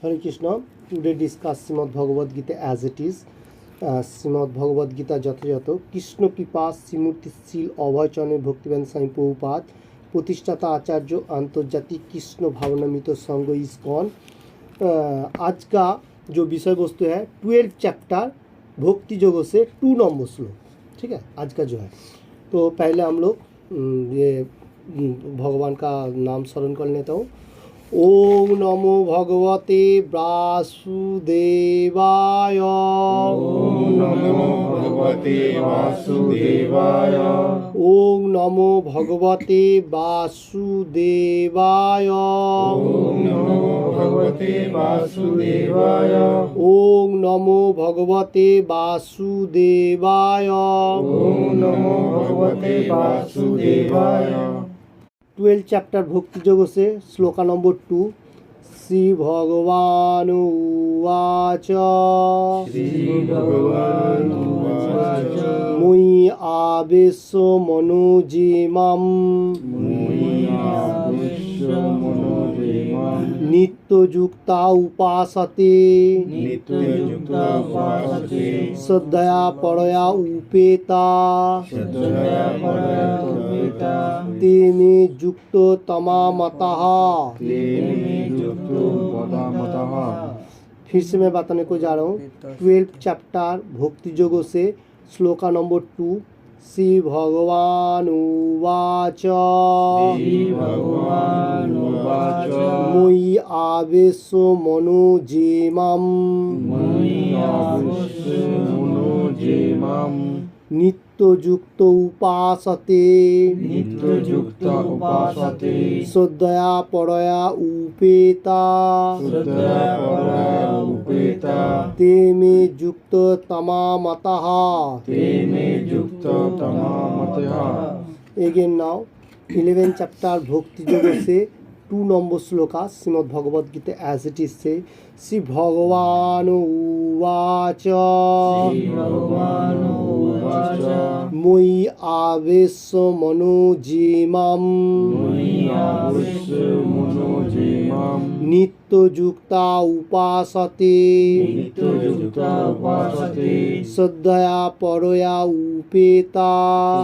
Hare Krishna. Today discuss Srimad Bhagavad Gita as it is. Srimad Bhagavad Gita যথাযথ কৃষ্ণ কৃপা শ্রীমূর্তিশীল অভয়চরণের ভক্তিবেদান্ত স্বামী প্রভুপাদ প্রতিষ্ঠাতা आचार्य आंतर्जातिक कृष्ण भावनामृत संघ इस्कॉन। आज का जो विषय वस्तु है 12 चैप्टर भक्ति योग से 2 नंबर श्लोक। ठीक है, आज का जो है तो पहले हम लोग ये भगवान का नाम स्मरण कर लेता हूँ। ओम नमो भगवते वासुदेवाय। ओम नमो भगवते वासुदेवाय। ओम नमो भगवते वासुदेवाय। ओम नमो भगवते वासुदेवाय। ओम नमो भगवते वासुदेवाय। ओम नमो भगवते वासुदेवाय। 12 चैप्टर भक्ति योग से श्लोका नंबर 2। श्री भगवान उवाच। श्री भगवान उवाच। मुई आवेश मनोजिमां नित्ययुक्ता उपासते नित्ययुक्ता उपासते श्रद्धया परया उपेता श्रद्धया परया उपेता ते मे युक्तो तमा मतः। ते मे युक्तो पदामतः। फिर से मैं बताने को जा रहा हूँ 12 चैप्टर भक्ति योग से श्लोका नंबर 2। श्री भगवान उवाच। श्री भगवान उवाच। मुई आवेश मनोजिमां मयि आवेश मनोजिमां नित्ययुक्त उपासते नित्ययुक्त उपासते श्रद्धया परया उपेता श्रद्धया परया उपेता ते मे युक्त तमा मतः। ते मे युक्त तमामतः। Again now 11 चैप्टर भक्ति योग से 2 नंबर श्लोका Shrimad Bhagavad Gita as it is से श्री भगवान उवाच। श्री भगवान उवाच। मुई आवेश मनोजिमां मयि आवेश मनोजिमां नित्ययुक्ता उपासते नित्ययुक्ता उपासते श्रद्धया परया उपेता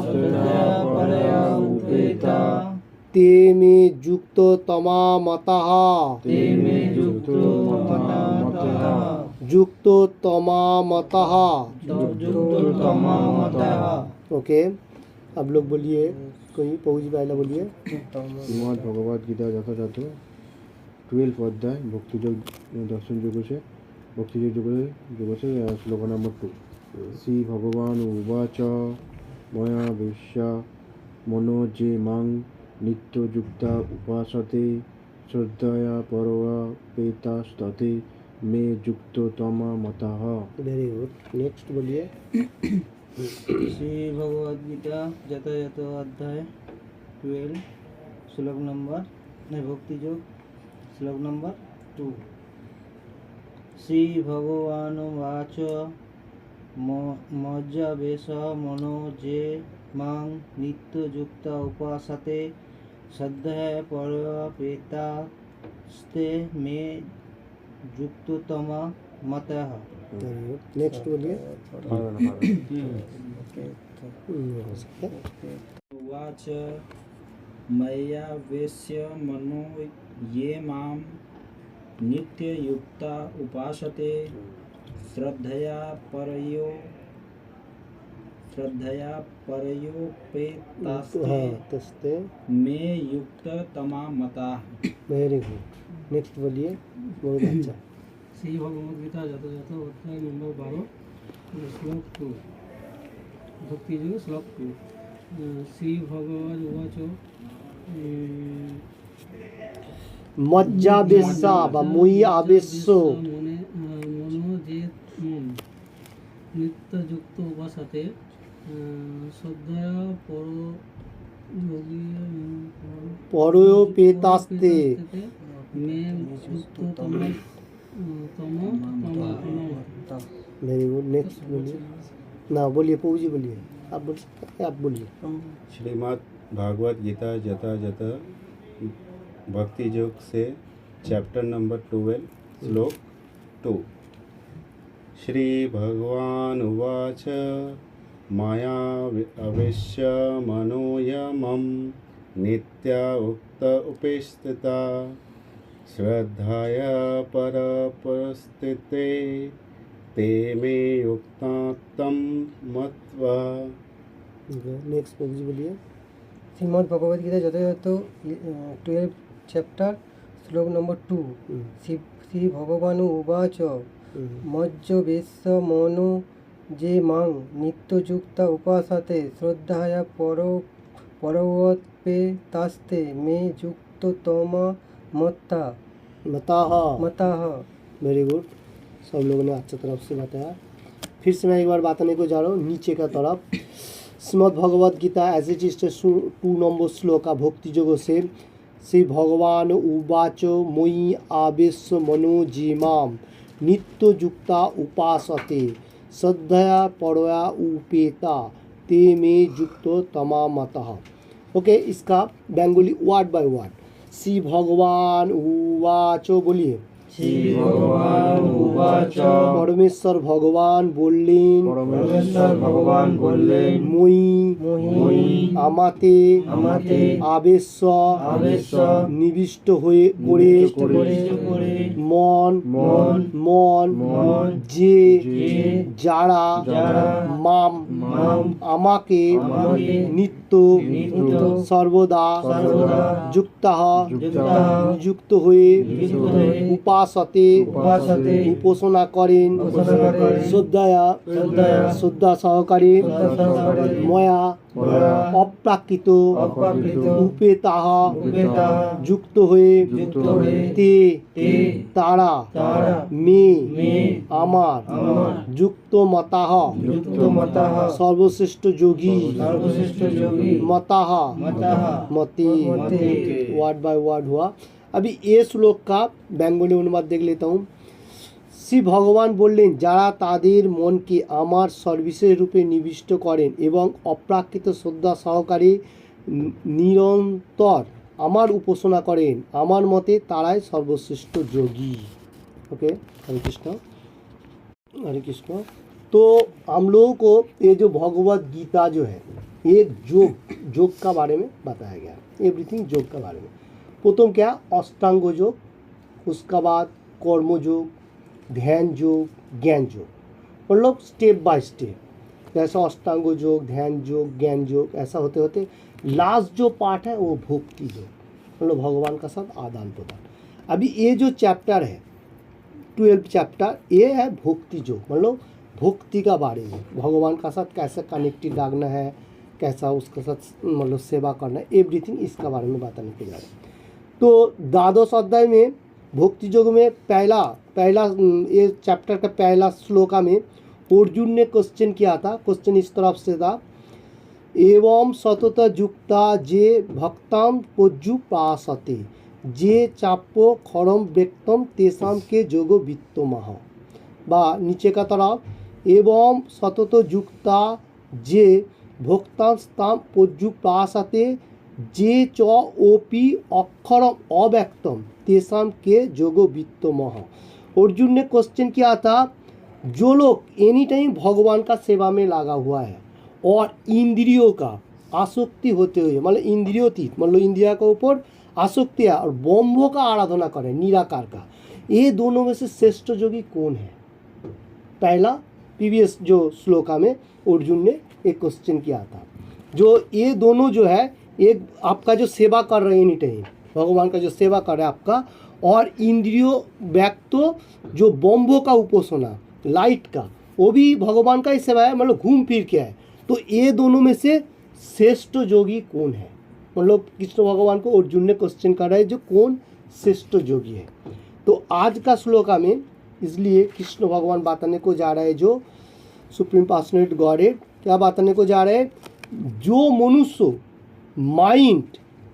श्रद्धया परया उपेता ते मे युक्त तमा मतः। ते मे युक्तो तमामतः। युक्त तमा मतः। युक्तो तमामतः। ओके, अब लोग बोलिए, कोई पहुँच पहले बोलिए। श्रीमद् भगवद गीता যথাযথ 12 অধ্যায় ভক্তিযোগ দর্শন যোগ से भक्ति যোগ से श्लोक नंबर 2। श्री भगवान उवाच मया विश्य मनोजे मां नित्ययुक्ता उपासते श्रद्धया परया पेतास्तते मे युक्तो तमा मतः। वेरी गुड, नेक्स्ट बोलिए। श्री भगवद गीता यथायथ अध्याय 12 श्लोक नंबर भक्ति योग श्लोक नंबर 2। श्री भगवान वाच मज्जावेश मनोजे मां नित्ययुक्त उपासते श्रद्धया परया पेतास्ते मे युक्ततमा मतः। नेक्स्ट बोलिए। उवाच मया वेश्य मनो ये मां नित्ययुक्ता उपासते श्रद्धया परयोपेतास्ते तस्ते मे युक्त तमा मता। वेरी गुड, नेक्स्ट बोलिए। बहुत अच्छा। श्री भगवद गीता यथायथ अध्याय नंबर 12 श्लोक 2 भक्ति योग श्लोक 2। श्री भगवान उवाच मज्जावेशा বা মুই আবেশ मनोजे नित्ययुक्त उपासते श्रद्धया परयोपेतास्ते मे युक्त तमा। वेरी गुड, नेक्स्ट बोलिए। ना बोलिए, पहुँची बोलिए। आप बोल सकते हैं, आप बोलिए। श्रीमद् भागवत गीता यथायथ भक्ति योग से चैप्टर नंबर 12 श्लोक 2 श्रीभगवानुवाच माया अवेश्य मनोयमं नित्या उक्त उपेस्थिता श्रद्धाया परपस्थिते ते मे युक्ता तं मत्वा। नेक्स्ट पेज बोलिए। श्रीमद् भगवद गीता যথাযথ 12 চ্যাপ্টার শ্লোক নম্বর 2 শ্রী ভগবান উবাচ মজ্জবেশ্য মনো যে মাং নিত্যযুক্তা উপাসতে শ্রদ্ধায়া পরবৎপে তাস্তে মে যুক্ত তমা মত্তা मताह। वेरी गुड, सब लोगों ने अच्छी तरफ से बताया। फिर से मैं एक बार बताने को जा रहा हूँ नीचे का तरफ। Shrimad Bhagavad Gita as it is 2 number श्लोक का भक्ति योग से श्री भगवान उवाच मयि आवेश्य मनो जीमाम नित्ययुक्ता उपासते श्रद्धया परया उपेता ते मे युक्तो तमामतः। ओके, इसका Bengali word by word. Shri भगवान उवाच बोलिए। श्री भगवान उवाच परमेश्वर भगवान बोलें परमेश्वर भगवान बोलें মই আমাতে আবেশ্য নিবিষ্ট হয়ে করে মন যে যারা মাম আমাকে নিত্য সর্বদা যুক্তাহ নিযুক্ত হয়ে উপাসতে উপাসনা করেন শ্রদ্ধা সহকারে ময়া অপ্রাকৃত উপেতাহ যুক্ত হয়ে তে তারা মে আমার যুক্ত মতাহ সর্বশ্রেষ্ঠ যোগী मताह मती। वर्ड बाय वर्ड हुआ। अभी ये श्लोक का बेंगोली अनुवाद देख लेता हूँ। শ্রী ভগবান বললেন যারা তাদের মনকে আমার সর্বিশেষ রূপে নিবিষ্ট করেন এবং অপ্রাকৃত শ্রদ্ধা সহকারে নিরন্তর আমার উপাসনা করেন আমার মতে তারাই সর্বশ্রেষ্ठ যোगी। ओके, हरे कृष्ण। तो हम लोगों को ये जो भगवद गीता जो है एक योग का बारे में बताया गया, एवरीथिंग योग का बारे में। प्रथम क्या, अष्टांग योग, उसका बाद कर्म योग, ध्यान योग, ज्ञान योग, मतलब स्टेप बाय स्टेप। जैसा अष्टांग योग, ध्यान योग, ज्ञान योग, ऐसा होते होते लास्ट जो पार्ट है वो भक्ति योग, मतलब भगवान का साथ आदान प्रदान। अभी ये जो चैप्टर है 12 चैप्टर ये है भक्ति योग, मतलब भक्ति का बारे में, भगवान का साथ कैसे कनेक्टेड रखना है, कैसा उसके साथ मतलब सेवा करना है, एवरीथिंग इसका बारे में बताने के जा रहे हैं। तो द्वादश अध्याय में भक्ति योग में पहला ये चैप्टर का पहला श्लोका में अर्जुन ने क्वेश्चन किया था। क्वेश्चन इस तरफ से था, एवं सतत युक्ता जे भक्ताम पर्युपासते जे चाप्य खरम व्यक्तम तेसाम के जोगो वित्तमः। बा नीचे का तरफ एवं सतत युक्ता जे भक्तास्ताम पर्युपासते जे च ओपी अक्षरम अव्यक्तम तेसाम के जोगो वित्तमः। अर्जुन ने क्वेश्चन किया था, जो लोग एनी टाइम भगवान का सेवा में लगा हुआ है और इंद्रियों का आसक्ति होते हुए, मतलब इंद्रियोतीत, मतलब इंद्रिया के ऊपर आसक्ति है और ब्रह्म का आराधना करें निराकार का, ये दोनों में से श्रेष्ठ योगी कौन है? पहला प्रीवियस जो श्लोका में अर्जुन ने एक क्वेश्चन किया था। जो ये दोनों जो है, एक आपका जो सेवा कर रहे हैं एनी टाइम भगवान का जो सेवा कर रहा है आपका, और इंद्रियों व्यक्त जो बम्बों का उपासना लाइट का, वो भी भगवान का ही सेवा है, मतलब घूम फिर के है। तो ये दोनों में से श्रेष्ठ योगी कौन है? मतलब कृष्ण भगवान को अर्जुन ने क्वेश्चन कर रहा है जो कौन श्रेष्ठ योगी है। तो आज का श्लोका में इसलिए कृष्ण भगवान बताने को जा रहा है, जो सुप्रीम पर्सनैलिटी गॉडहेड क्या बताने को जा रहे हैं, जो मनुष्य माइंड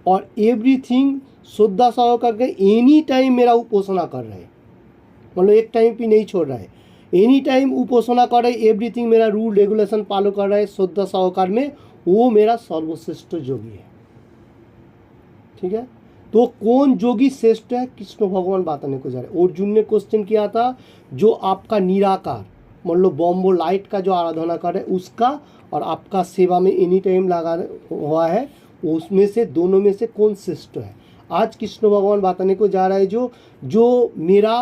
और एवरीथिंग श्रद्धा सह करके एनी टाइम मेरा उपासना कर रहे हैं, मतलब एक टाइम भी नहीं छोड़ रहा है, एनी टाइम उपासना कर रहे, एवरीथिंग मेरा रूल रेगुलेशन फॉलो कर रहा है श्रद्धा सहकार में, वो मेरा सर्वश्रेष्ठ योगी है। ठीक है, तो कौन योगी श्रेष्ठ है, कृष्ण भगवान बताने को जा रहे हैं। अर्जुन ने क्वेश्चन किया था जो आपका निराकार मतलब बॉम्बो लाइट का जो आराधना कर रहे उसका और आपका सेवा में एनी टाइम लगा हुआ है, उसमें से दोनों में से कौन श्रेष्ठ है। आज कृष्ण भगवान बताने को जा रहा है जो मेरा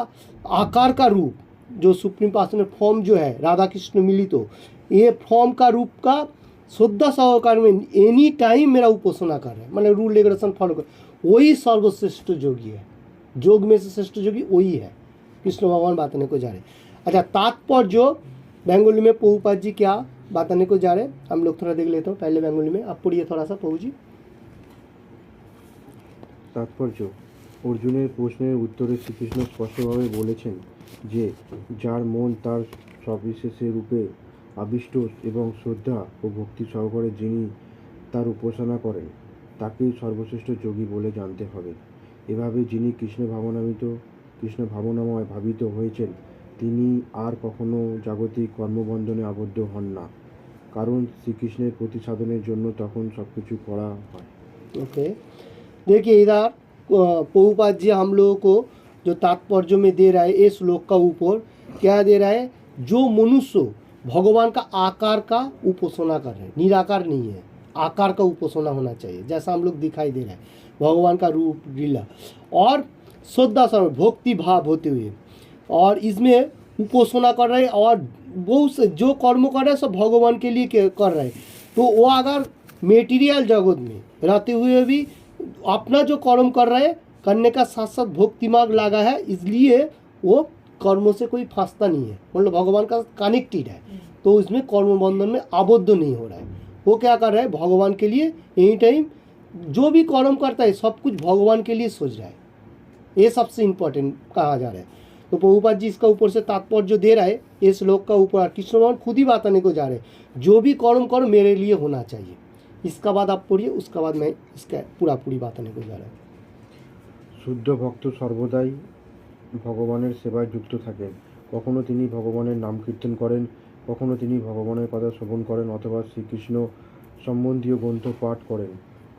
आकार का रूप जो सुप्रीम पर्सनल फॉर्म जो है राधा कृष्ण मिली, तो ये फॉर्म का रूप का शुद्ध सहकार में एनी टाइम मेरा उपासना कर रहे हैं, मतलब रूल रेगुलेशन फॉलो कर, वही सर्वश्रेष्ठ योगी है। योग में से श्रेष्ठ योगी वही है, कृष्ण भगवान बताने को जा रहे हैं। अच्छा, तात्पर्य जो बंगाली में प्रभुपाद जी क्या बताने को जा रहे हैं, हम लोग थोड़ा देख लेते हैं। पहले बंगाली में आप पढ़िए थोड़ा सा प्रभु जी। তাৎপর্য অর্জুনের প্রশ্নের উত্তরে শ্রীকৃষ্ণ স্পষ্টভাবে বলেছেন যে যার মন তার সবিশেষে রূপে আবিষ্ট এবং শ্রদ্ধা ও ভক্তি সহকারে যিনি তার উপাসনা করেন তাকেই সর্বশ্রেষ্ঠ যোগী বলে জানতে হবে। এভাবে যিনি কৃষ্ণ ভাবনাময় ভাবিত হয়েছেন তিনি আর কখনো জাগতিক কর্মবন্ধনে আবদ্ধ হন না, কারণ শ্রীকৃষ্ণের প্রতি সাধনের জন্য তখন সব কিছু করা হয়। ओके, देखिए इधर प्रभुपाद जी हम लोगों को जो तात्पर्य में दे रहा है इस श्लोक का ऊपर क्या दे रहा है, जो मनुष्य भगवान का आकार का उपासना कर रहे हैं, निराकार नहीं है, आकार का उपासना होना चाहिए, जैसा हम लोग दिखाई दे रहा है भगवान का रूप लीला और श्रद्धा सर्व भक्ति भाव होते हुए और इसमें उपासना कर रहे हैं और बहुत से जो कर्म कर रहे हैं सब भगवान के लिए कर रहे हैं। तो वो अगर मेटीरियल जगत में रहते हुए भी अपना जो कर्म कर रहे हैं करने का साथ साथ भक्ति मार्ग लगा है, इसलिए वो कर्मों से कोई फंसता नहीं है, मतलब भगवान का कनेक्टेड है, तो इसमें कर्म बंधन में आबद्ध नहीं हो रहा है। वो क्या कर रहा है, भगवान के लिए एनी टाइम जो भी कर्म करता है सब कुछ भगवान के लिए सोच रहा है, ये सबसे इम्पोर्टेंट कहा जा रहा है। तो प्रभुपाद जी इसका ऊपर से तात्पर्य जो दे रहा है इस श्लोक का ऊपर कृष्ण भगवान खुद ही बताने को जा रहे हैं, जो भी कर्म करो मेरे लिए होना चाहिए। इसका बाद आप पढ़िए, उसका बाद मैं इसका पूरी बताने को जा रहा हूँ। শুদ্ধ ভক্ত সর্বদাই ভগবানের সেবায় যুক্ত থাকেন। কখনো তিনি ভগবানের নাম কীর্তন করেন, কখনো তিনি ভগবানের কথা শ্রবণ করেন অথবা শ্রীকৃষ্ণ সম্বন্ধীয় গ্রন্থ পাঠ করেন,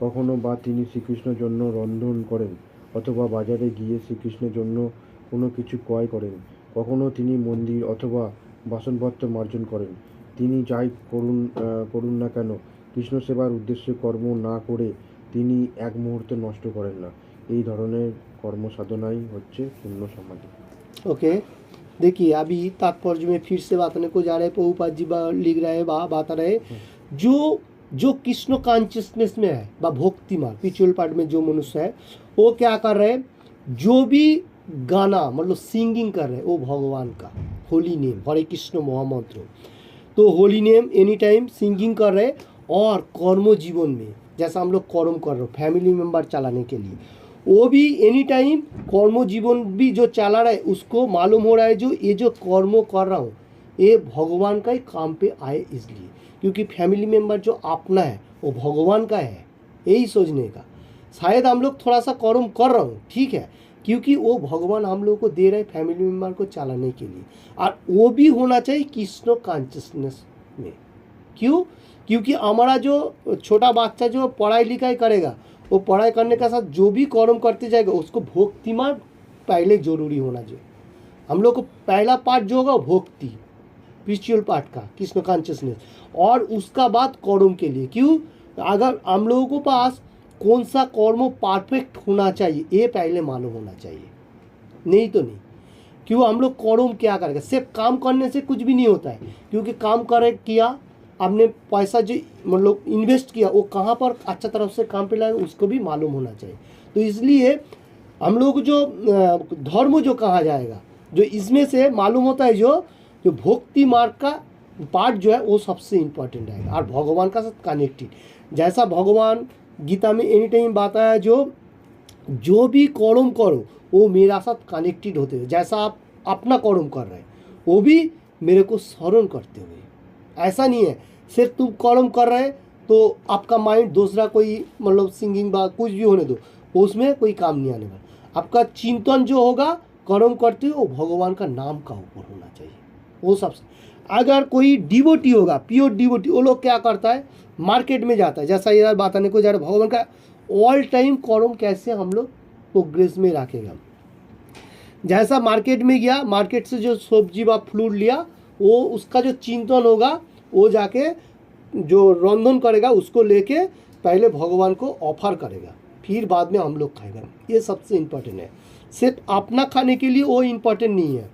কখনো বা তিনি শ্রীকৃষ্ণের জন্য রন্ধন করেন অথবা বাজারে গিয়ে শ্রীকৃষ্ণের জন্য কোনো কিছু ক্রয় করেন, কখনো তিনি মন্দির অথবা বাসনপত্র মার্জন করেন। তিনি যাই করুন না কেন কৃষ্ণ সেবার উদ্দেশ্যে কর্ম না করে তিনি এক মুহূর্ত নষ্ট করেন না। এই ধরনের কর্ম সাধনাই হচ্ছে পূর্ণ সমাধি। ओके, देखिए अभी तात्पर्य में फिर से बताने को जा रहे हैं, प्रभुपाद जी लिख रहे हैं बता रहे जो कृष्ण कॉन्शियसनेस में है व भक्ति मार्ग स्पिरिचुअल पार्ट में जो मनुष्य है वो क्या कर रहे हैं, जो भी गाना मतलब सिंगिंग कर रहे हैं वो भगवान का होली नेम हरे कृष्ण महामंत्र, तो holy name any time singing कर रहे हैं और कर्म जीवन में जैसा हम लोग कर्म कर रहे हो फैमिली मेम्बर चलाने के लिए वो भी एनी टाइम कर्म जीवन भी जो चला रहा है उसको मालूम हो रहा है जो ये जो कर्म कर रहा हूँ ये भगवान का ही काम पे आए, इसलिए क्योंकि फैमिली मेम्बर जो अपना है वो भगवान का है, यही सोचने का। शायद हम लोग थोड़ा सा कर्म कर रहा हूँ ठीक है, क्योंकि वो भगवान हम लोग को दे रहे फैमिली मेम्बर को चलाने के लिए, और वो भी होना चाहिए कृष्ण कॉन्शियसनेस में। क्यों, क्योंकि हमारा जो छोटा बच्चा जो पढ़ाई लिखाई करेगा वो पढ़ाई करने के साथ जो भी कर्म करते जाएगा उसको भक्ति मार्ग पहले जरूरी होना चाहिए। हम लोग को पहला पार्ट जो होगा भक्ति स्पिरिचुअल पार्ट का कृष्ण कॉन्शियसनेस, और उसका बाद कर्म के लिए। क्यों, अगर हम लोगों को पास कौन सा कर्म परफेक्ट होना चाहिए ये पहले मालूम होना चाहिए, नहीं तो नहीं। क्यों, हम लोग कर्म क्या करेगा, सिर्फ काम करने से कुछ भी नहीं होता है, क्योंकि काम किया आपने पैसा जो मतलब इन्वेस्ट किया वो कहाँ पर अच्छा तरह से काम पे लाए उसको भी मालूम होना चाहिए। तो इसलिए हम लोग जो धर्म जो कहा जाएगा जो इसमें से मालूम होता है जो भक्ति मार्ग का पार्ट जो है वो सबसे इम्पोर्टेंट है और भगवान का साथ कनेक्टेड। जैसा भगवान गीता में एनी टाइम बताया जो भी कर्म करो वो मेरा साथ कनेक्टेड होते हुए, जैसा आप अपना कर्म कर रहे हैं वो भी मेरे को स्मरण करते हुए। ऐसा नहीं है सिर्फ तुम कर्म कर रहे हैं तो आपका माइंड दूसरा कोई मतलब सिंगिंग बा कुछ भी होने दो उसमें कोई काम नहीं आने वाला। आपका चिंतन जो होगा कर्म करते हुए वो भगवान का नाम का ऊपर होना चाहिए, वो सबसे। अगर कोई डिवोटी होगा प्योर डिवोटी, वो लोग क्या करता है मार्केट में जाता है, जैसा यार बताने को जा रहा है भगवान का ऑल टाइम कर्म कैसे हम लोग प्रोग्रेस में रखेगा। जैसा मार्केट में गया, मार्केट से जो सब्जी व फ्रूट लिया, वो उसका जो चिंतन होगा, वो जाके जो रंधन करेगा उसको लेके पहले भगवान को ऑफर करेगा, फिर बाद में हम लोग खाएगा। ये सबसे इम्पोर्टेंट है। सिर्फ अपना खाने के लिए वो इम्पोर्टेंट नहीं है।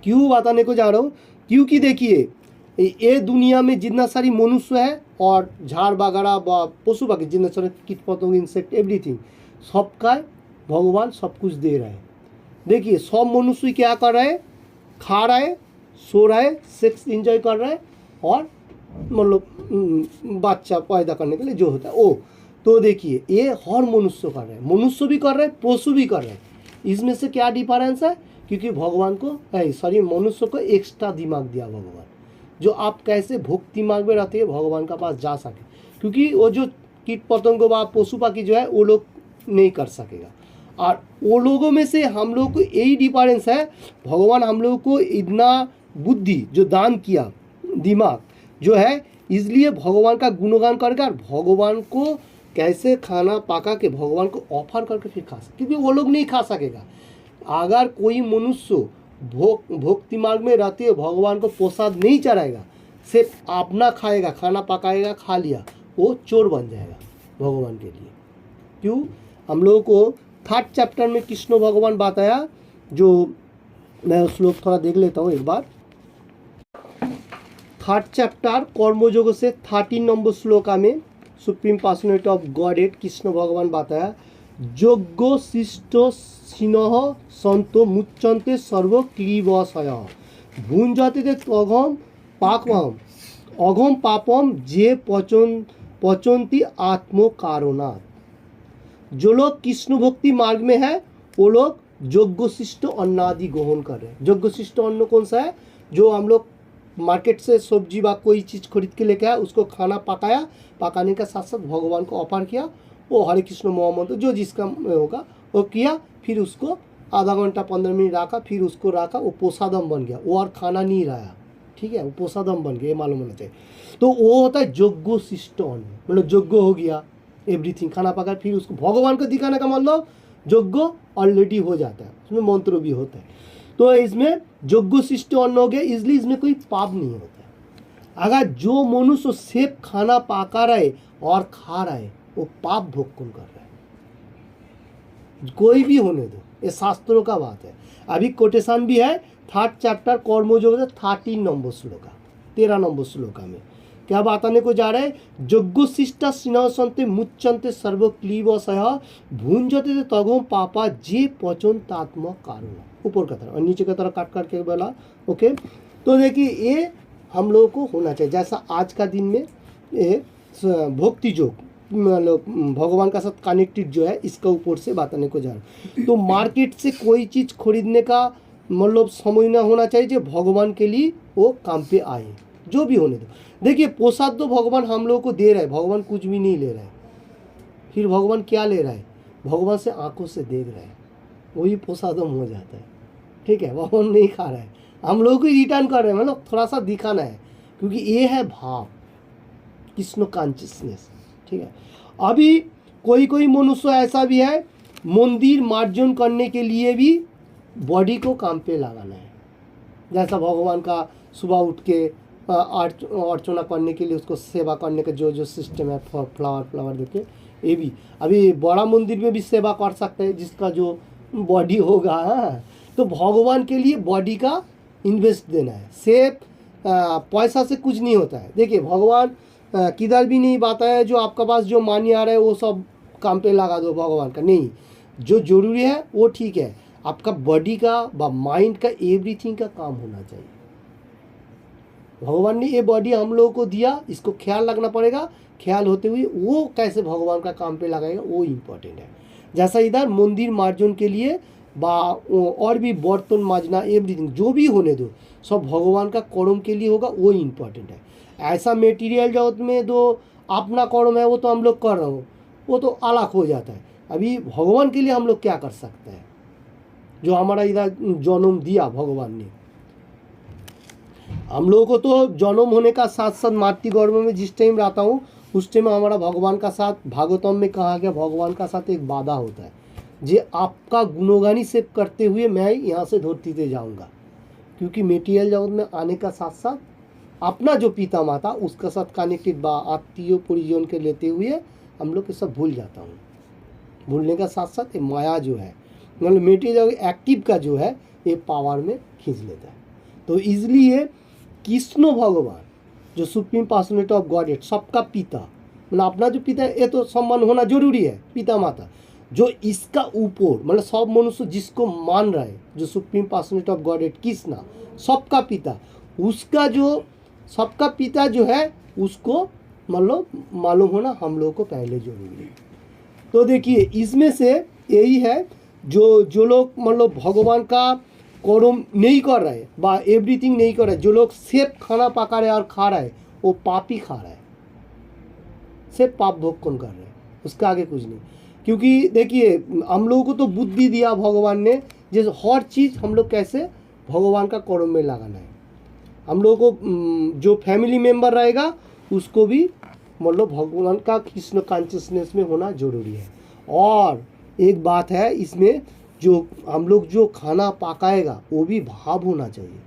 क्यों बताने को जा रहा हूँ? क्योंकि देखिए, ये दुनिया में जितना सारी मनुष्य है और झाड़ वगैरह व पशु पक्षी, जितना सारे कीट पतंग, इंसेक्ट, एवरीथिंग, सबका भगवान सब कुछ दे रहा है। देखिए, सब मनुष्य क्या कर रहा है? खा रहा है, सो रहा है, सेक्स एंजॉय कर रहा है, और मतलब बच्चा पैदा करने के लिए जो होता है वो। तो देखिए, ये हर मनुष्य कर रहा है, मनुष्य भी कर रहा है, पशु भी कर रहा है। इसमें से क्या डिफरेंस है? क्योंकि भगवान को मनुष्य को एक्स्ट्रा दिमाग दिया भगवान, जो आप कैसे भक्ति मार्ग में रहते हैं भगवान का पास जा सके। क्योंकि वो जो कीट पतंगों व पशु पक्षी जो है वो लोग नहीं कर सकेगा। और वो लोगों में से हम लोग को यही डिफरेंस है, भगवान हम लोग को इतना बुद्धि जो दान किया, दिमाग जो है, इसलिए भगवान का गुणगान करके और भगवान को कैसे खाना पका के भगवान को ऑफर करके फिर खा सके, क्योंकि वो लोग नहीं खा सकेगा। अगर कोई मनुष्य भक्ति मार्ग में रहते हुए भगवान को प्रसाद नहीं चढ़ाएगा, सिर्फ अपना खाएगा, खाना पकाएगा, खा लिया, वो चोर बन जाएगा भगवान के लिए। क्यों? हम लोगों को 3rd चैप्टर में कृष्ण भगवान बताया, जो मैं श्लोक थोड़ा देख लेता हूँ एक बार। 3rd चैप्टर कर्मयोग से 13 नंबर श्लोका में supreme personality of godhead Krishna भगवान बताया, योग्य शिष्ट सिनह संतो मुच्यन्ते सर्व क्लीबशय भुंजते तगम पाकम अघम पापम जे पचंती आत्म कारणात्। जो लोग कृष्ण भक्ति मार्ग में है वो लोग योग्य शिष्ट अन्न आदि ग्रहण कर रहे हैं। योग्य शिष्ट अन्न कौन सा है? जो हम लोग मार्केट से सब्जी व कोई चीज़ खरीद के लेके आया, उसको खाना पकाया, पकाने के साथ साथ भगवान को ऑफर किया, वो हरे कृष्ण मोहम्मद जो जिसका होगा वो किया, फिर उसको आधा घंटा 15 मिनट रखा, फिर उसको रखा, वो पोसादम बन गया, वो और खाना नहीं रहा। ठीक है, वो पोसादम बन गया, ये मालूम होना चाहिए। तो वो होता है योग्य शिष्ट अन्न, मतलब योग्य हो गया एवरीथिंग, खाना पका, फिर उसको भगवान को दिखाने का मतलब योग्य ऑलरेडी हो जाता है, उसमें मंत्र भी होता है। तो इसमें योग्य शिष्ट अन्न हो गया, इसलिए इसमें कोई पाप नहीं होता। अगर जो मनुष्य सिर्फ खाना पका रहे और खा रहा है, वो पाप भोग कौन कर रहा है? कोई भी होने दो, ये शास्त्रों का बात है। अभी कोटेशन भी है 3rd चैप्टर कर्मयोग 13 नंबर श्लोका, 13 नंबर श्लोका में क्या बताने को जा रहा है? योग्य शिष्ट सिनह संते मुच्यन्ते सर्व क्लीबशय भुंजते तगम पापा जे पचंतात्म कारण। ऊपर का तरफ और नीचे की तरफ काट के बोला। ओके, तो देखिए, ये हम लोगों को होना चाहिए। जैसा आज का दिन में ये भक्ति योग, मतलब भगवान का साथ कनेक्टेड जो है, इसका ऊपर से बताने को जा रहा है। तो मार्केट से कोई चीज़ खरीदने का मतलब समय ना होना चाहिए जो भगवान के लिए वो काम पे आए, जो भी होने दो। देखिए, प्रसाद तो भगवान हम लोगों को दे रहा है, भगवान कुछ भी नहीं ले रहा है। फिर भगवान क्या ले रहा है? भगवान से आंखों से देख रहा है, वही प्रसादम हो जाता है। ठीक है, भगवान नहीं खा रहा है, हम लोग को रिटर्न कर रहे हैं, मतलब थोड़ा सा दिखाना है, क्योंकि ये है भाव, कृष्ण कॉन्शियसनेस। ठीक है, अभी कोई कोई मनुष्य ऐसा भी है, मंदिर मार्जन करने के लिए भी बॉडी को काम पे लगाना है। जैसा भगवान का सुबह उठ के अर्चना करने के लिए, उसको सेवा करने का जो जो सिस्टम है, फ्लावर देके, ये भी अभी बड़ा मंदिर में भी सेवा कर सकते हैं, जिसका जो बॉडी होगा। हाँ, तो भगवान के लिए बॉडी का इन्वेस्ट देना है, सिर्फ पैसा से कुछ नहीं होता है। देखिए, भगवान किधर भी नहीं बताया जो आपका पास जो मानी आ रहा है वो सब काम पे लगा दो भगवान का, नहीं। जो जरूरी है वो ठीक है, आपका बॉडी का व माइंड का एवरीथिंग का काम होना चाहिए। भगवान ने ये बॉडी हम लोगों को दिया, इसको ख्याल रखना पड़ेगा। ख्याल होते हुए वो कैसे भगवान का काम पे लगाएगा, वो इम्पोर्टेंट है। जैसा इधर मंदिर मार्जन के लिए और भी बर्तन माजना, एवरीथिंग जो भी होने दो, सब भगवान का कर्म के लिए होगा, वो इम्पोर्टेंट है। ऐसा मेटीरियल जगत में जो अपना कर्म है वो तो हम लोग कर रहे हो, वो तो अलग हो जाता है। अभी भगवान के लिए हम लोग क्या कर सकते हैं? जो हमारा इधर जन्म दिया भगवान ने, हम लोगों को तो जन्म होने का साथ साथ मातृगर्भ में जिस टाइम रहता हूँ, उस टाइम हमारा भगवान का साथ, भागवतम में कहा गया, भगवान का साथ एक वादा होता है। जे आपका गुणगानी सेव करते हुए मैं यहाँ से धरती पे जाऊँगा, क्योंकि मेटीरियल जगत में आने का साथ साथ अपना जो पिता माता उसका साथ कनेक्टेड बा आत्मीय परिजन के लेते हुए हम लोग ये सब भूल जाता हूँ। भूलने का साथ साथ ये माया जो है मतलब मेटीरियल एक्टिव का जो है ये पावर में खींच लेता है। तो इसलिए कृष्ण भगवान जो सुप्रीम पर्सनैलिटी ऑफ गॉडहेड सबका पिता मतलब अपना जो पिता है ये तो सम्मान होना जरूरी है, पिता माता जो इसका ऊपर मतलब सब मनुष्य जिसको मान रहा है जो supreme personality of godhead Krishna सबका पिता, उसका जो सबका पिता जो है उसको मतलब मालूम होना हम लोगों को पहले जरूरी है। तो देखिए इसमें से यही है जो लोग मतलब भगवान का कर्म नहीं कर रहे बा एवरीथिंग नहीं कर रहे, जो लोग सिर्फ खाना पका रहे और खा रहा है वो पाप ही खा रहा है, सिर्फ पाप भोग कौन कर रहे हैं, उसका आगे कुछ नहीं। क्योंकि देखिए हम लोगों को तो बुद्धि दिया भगवान ने जैसे हर चीज़ हम लोग कैसे भगवान का कर्म में लगाना है। हम लोगों को जो फैमिली मेम्बर रहेगा उसको भी मतलब भगवान का कृष्ण कॉन्शियसनेस में होना जरूरी है। और एक बात है इसमें जो हम लोग जो खाना पकाएगा वो भी भाव होना चाहिए,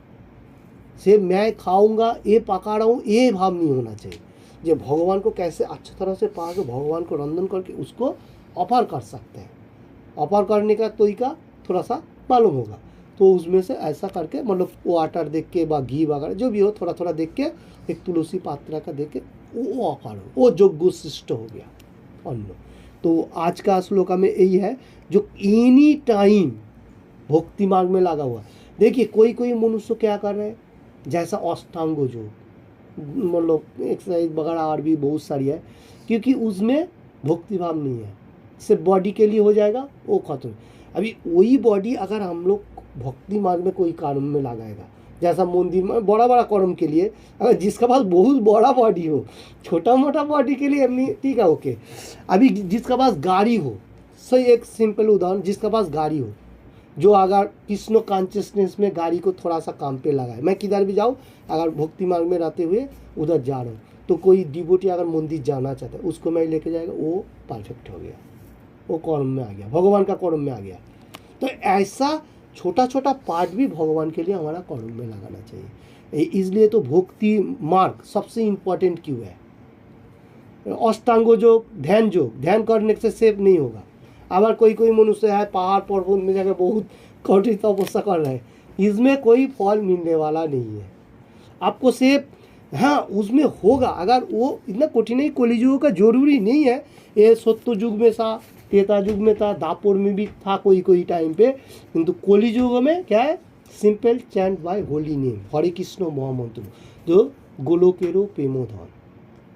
सिर्फ मैं खाऊंगा ये पका रहा हूँ ये भाव नहीं होना चाहिए। जो भगवान को कैसे अच्छी तरह से पका के भगवान को रंधन करके उसको ऑफर कर सकते हैं, ऑफर करने का तरीका थोड़ा सा मालूम होगा तो उसमें से ऐसा करके मतलब वाटर देख के बा घी वगैरह जो भी हो थोड़ा थोड़ा देख के एक तुलसी पात्रा का देख के वो ऑफर हो वो योग्य शिष्ट हो गया अन्न। तो आज का श्लोका में यही है जो एनी टाइम भक्ति मार्ग में लगा हुआ। देखिए कोई मनुष्य क्या कर रहे हैं जैसा अष्टांग योग मतलब एक्सरसाइज वगैरह और भी बहुत सारी है, क्योंकि उसमें भक्ति भाव नहीं है, सिर्फ बॉडी के लिए हो जाएगा वो खत्म। अभी वही बॉडी अगर हम लोग भक्ति मार्ग में कोई कर्म में लगाएगा जैसा मंदिर में बड़ा बड़ा कर्म के लिए अगर जिसका पास बहुत बड़ा बॉडी हो, छोटा मोटा बॉडी के लिए अपनी ठीक है ओके। अभी जिसका पास गाड़ी हो, सही एक सिंपल उदाहरण, जिसका पास गाड़ी हो जो अगर कृष्ण कॉन्शियसनेस में गाड़ी को थोड़ा सा काम पे लगाए, मैं किधर भी जाऊँ अगर भक्ति मार्ग में रहते हुए उधर जा रहा हूँ तो कोई डिवोटी अगर मंदिर जाना चाहता है उसको मैं लेके जाएगा वो परफेक्ट हो गया, वो कर्म में आ गया, भगवान का कर्म में आ गया। तो ऐसा छोटा छोटा पार्ट भी भगवान के लिए हमारा कर्म में लगाना चाहिए। इसलिए तो भक्ति मार्ग सबसे इम्पोर्टेंट क्यों है। अष्टांग योग ध्यान करने से सेव नहीं होगा। अगर कोई मनुष्य है पहाड़ पर्वत में जाकर बहुत कठिन तपस्या कर रहा है, इसमें कोई फल मिलने वाला नहीं है आपको सेव। हाँ उसमें होगा अगर वो इतना कठिन ही कलियुग का जरूरी नहीं है, ये सत्य युग में था, त्रेता युग में था, दापुर में भी था कोई टाइम पे, किंतु कलियुग में क्या है simple chant by holy name Hare Krishna mahamantra जो गोलोकेरो प्रेमोधन,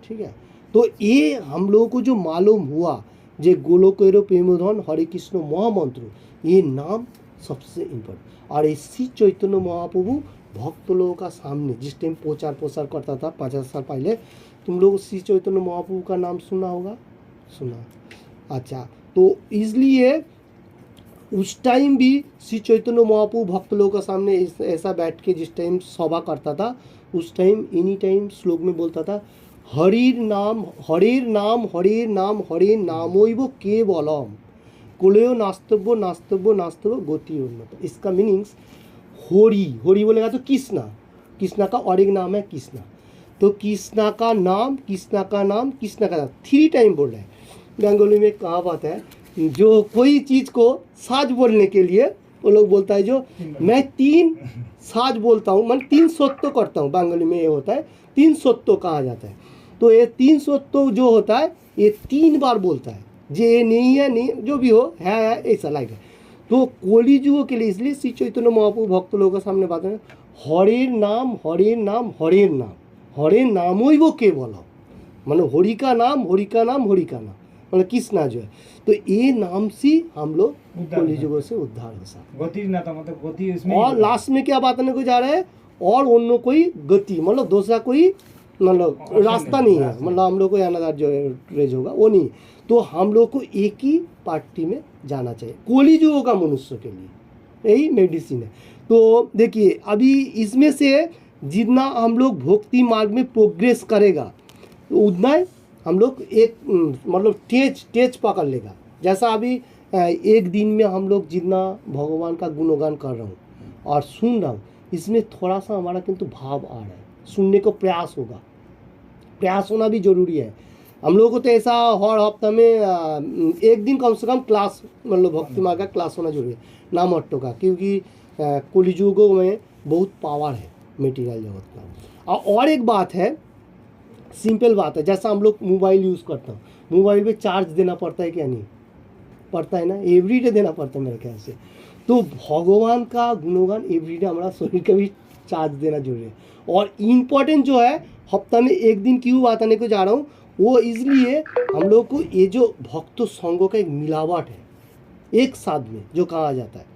ठीक है। तो ये हम लोगों को जो मालूम हुआ जे गोलोकेरो प्रेमोधन हरे कृष्ण महामंत्र ये नाम सबसे इम्पोर्टेंट। और इसी चैतन्य महाप्रभु भक्त लोगों का सामने जिस टाइम प्रचार करता था 50 साल पहले, तुम लोग श्री चैतन्य महाप्रभु का नाम सुना होगा, सुना। अच्छा तो इसलिए उस टाइम भी श्री चैतन्य महाप्रभु भक्त लोगों का सामने ऐसा बैठ के जिस टाइम सभा करता था उस टाइम एनी टाइम श्लोक में बोलता था हरिर नाम हरे नामोइव केवलम कुलयो नास्तव्य गति उन्नत। इसका मीनिंग्स हरि बोलेगा तो कृष्णा का और एक नाम है कृष्णा, तो कृष्णा का नाम 3 टाइम बोल रहा है। बंगाली में कहावत है जो कोई चीज़ को साज बोलने के लिए वो लोग बोलता है जो मैं 3 साज बोलता हूँ मतलब 3 सत्य करता हूँ, बंगाली में ये होता है 3 सत्य कहा जाता है। तो ये 3 सत्य जो होता है ये 3 बार बोलता है, जे नहीं है नहीं जो भी हो है ऐसा लाइक है। तो कलियुग के लिए इसलिए श्री चैतन्य महाप्रभु भक्त लोगों के सामने बात है हरे नाम वो केवल मतलब हरि का नाम मतलब कृष्णा जो है। तो ये नाम से हम लोग कलियुग से उद्धार हो सकते गति ना था मतलब गति इसमें। और लास्ट में क्या बताने को जा रहे हैं और अन्य कोई गति मतलब दूसरा कोई मतलब रास्ता नहीं है, मतलब हम लोग को अनदर जो रेज होगा वो नहीं। तो हम लोग को एक ही पार्टी में जाना चाहिए कलियुग का मनुष्य के लिए, यही मेडिसिन है। तो देखिए अभी इसमें से जितना हम लोग भक्ति मार्ग में प्रोग्रेस करेगा तो उतना हम लोग एक मतलब तेज पकड़ लेगा। जैसा अभी एक दिन में हम लोग जितना भगवान का गुणगान कर रहा हूँ और सुन रहा हूँ, इसमें थोड़ा सा हमारा किंतु भाव आ रहा है, सुनने को प्रयास होगा, प्रयास होना भी जरूरी है। हम लोगों को तो ऐसा हर हफ्ता में एक दिन कम से कम क्लास, मतलब भक्ति मार्ग का क्लास होना जरूरी है, नाम हट्टों का, क्योंकि कलियुगों में बहुत पावर है मेटीरियल जगत का। और एक बात है, सिंपल बात है, जैसा हम लोग मोबाइल यूज़ करते हैं, मोबाइल पे चार्ज देना पड़ता है क्या? नहीं पड़ता है ना, एवरीडे देना पड़ता है मेरे ख्याल से। तो भगवान का गुणगान एवरीडे हमारा शरीर का भी चार्ज देना जरूरी है। और इम्पोर्टेंट जो है, हफ्ता में एक दिन क्यों बताने को जा रहा हूँ, वो इसलिए हम लोग को ये जो भक्त संघों का एक मिलावट है, एक साथ में जो कहा जाता है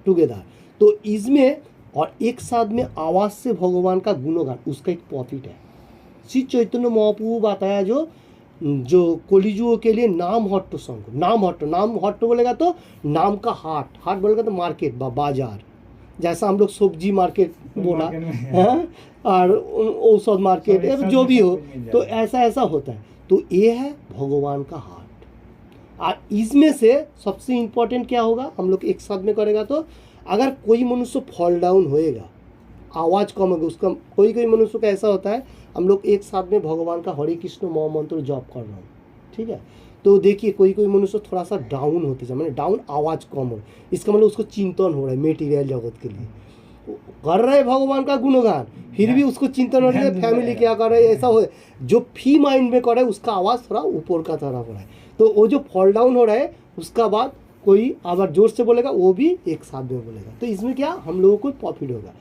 टुगेदर, तो इसमें और एक साथ में आवाज़ से भगवान का गुणगान, उसका एक प्रॉफिट है। श्री चैतन्य महाप्रभु बताया जो कलिजुओं के लिए नाम हट्ट संघ, नाम हट्ट बोलेगा तो नाम का हाट बोलेगा तो मार्केट बाजार, जैसा हम लोग सब्जी मार्केट बोला है और औषध मार्केट जो भी हो, तो ऐसा होता है। तो ये है भगवान का हाट। और इसमें से सबसे इम्पोर्टेंट क्या होगा, हम लोग एक साथ में करेगा तो अगर कोई मनुष्य फॉल डाउन होएगा, आवाज़ कम होगा उसका, कोई मनुष्य का ऐसा होता है, हम लोग एक साथ में भगवान का हरे कृष्ण महामंत्र जप कर रहा हूँ, ठीक है, तो देखिए कोई मनुष्य थोड़ा सा डाउन होते जाए, मैंने डाउन आवाज़ कम हो, इसका मतलब उसको चिंतन हो रहा है मेटीरियल जगत के लिए, कर रहे भगवान का गुणगान, फिर भी उसको चिंतन हो रहा है फैमिली क्या कर रहे है, ऐसा हो, जो फ्री माइंड में कर रहा है उसका आवाज़ थोड़ा ऊपर का तरह हो रहा है। तो वो जो फॉल डाउन हो रहा है, उसका बाद कोई अगर जोर से बोलेगा वो भी एक साथ में बोलेगा, तो इसमें क्या हम लोगों को प्रॉफिट होगा।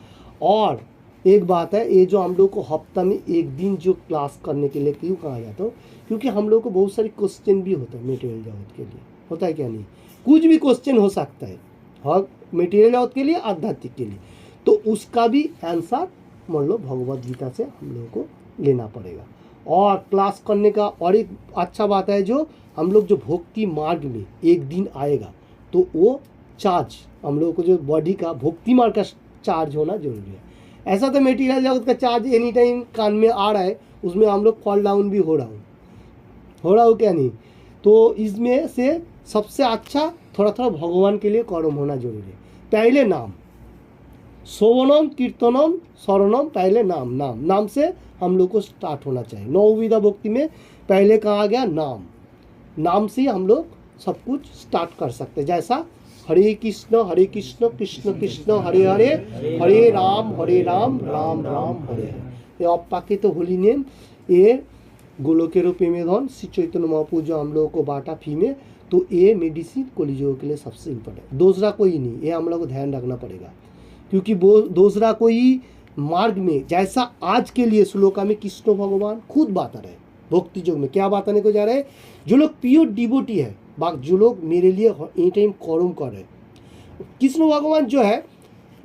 और एक बात है, ये जो हम लोग को हफ्ता में एक दिन जो क्लास करने के लिए क्यों कहा जाता है, क्योंकि हम लोग को बहुत सारे क्वेश्चन भी होता है मेटेरियल जगत के लिए, होता है क्या नहीं, कुछ भी क्वेश्चन हो सकता है, हाँ मेटेरियल जगत के लिए, आध्यात्मिक के लिए, तो उसका भी आंसर मतलब भगवद गीता से हम लोगों को लेना पड़ेगा। और क्लास करने का और एक अच्छा बात है, जो हम लोग जो भक्ति मार्ग में एक दिन आएगा तो वो चार्ज हम लोगों को जो बॉडी का भक्ति मार्ग का चार्ज होना जरूरी है। ऐसा तो मेटीरियल जगत का चार्ज एनी टाइम कान में आ रहा है, उसमें हम लोग फॉल डाउन भी हो रहा हूँ क्या नहीं। तो इसमें से सबसे अच्छा थोड़ा भगवान के लिए कर्म होना जरूरी है। पहले नाम, सोवनम कीर्तनम शरणम, पहले नाम से हम लोग को स्टार्ट होना चाहिए। नवविधा भक्ति में पहले कहा गया नाम से हम लोग सब कुछ स्टार्ट कर सकते हैं। जैसा हरे कृष्ण कृष्ण कृष्ण हरे हरे, हरे राम राम राम हरे हरे। ये अपाकृत होली नेम, ये गोलोकेरो प्रेमेधन श्री चैतन्य महाप्रभु जो हम लोगों को बांटा फ्री में, तो ये मेडिसिन कलिजुगों के लिए सबसे इम्पोर्टेंट, दूसरा कोई नहीं, ये हम लोग को ध्यान रखना पड़ेगा। क्योंकि वो दूसरा कोई मार्ग में, जैसा आज के लिए श्लोका में कृष्ण भगवान खुद बता रहे, भक्ति योग में क्या बताने को जा रहे हैं, जो लोग प्योर डिवोटी है, जो लोग मेरे लिए एनी टाइम कर्म कर रहे, कृष्ण भगवान जो है